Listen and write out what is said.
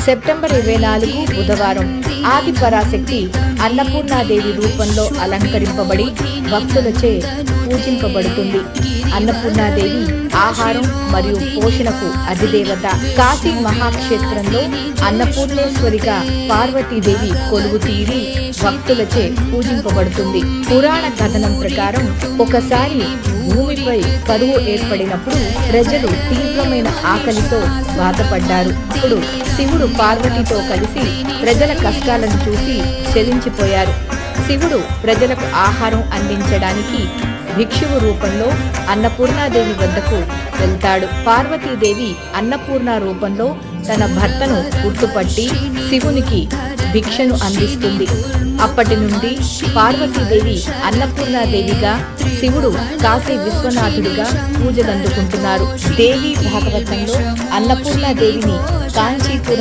September 24 బుధవారం ఆది పరాశక్తి అన్నపూర్ణాదేవి రూపంలో అలంకరింపబడి భక్తులచే పూజింపబడుతుంది. అన్నపూర్ణాదేవి ఆహారం మరియు పోషణకు అధిదేవత. కాశీ మహాక్షేత్రంలో అన్నపూర్ణేశ్వరిగా పార్వతీదేవి కొలువు తీరి భక్తులచే పూజింపబడుతుంది. పురాణ కథనం ప్రకారం ఒకసారి భూమిపై కరువు ఏర్పడినప్పుడు ప్రజలు తీవ్రమైన ఆకలితో బాధపడ్డారు. అప్పుడు శివుడు పార్వతితో కలిసి ప్రజల కష్టాలను చూసి చలించిపోయారు. శివుడు ప్రజలకు ఆహారం అందించడానికి భిక్షువు రూపంలో అన్నపూర్ణాదేవి వద్దకు వెళ్తాడు. పార్వతీదేవి అన్నపూర్ణ రూపంలో తన భర్తను గుర్తుపట్టి శివునికి భిక్షను అందిస్తుంది. అప్పటి నుండి పార్వతీదేవి అన్నపూర్ణాదేవిగా, శివుడు కాశీ విశ్వనాథుడిగా పూజలందుకుంటున్నారు. దేవి భాగవతంలో అన్నపూర్ణాదేవిని కాంచీపురం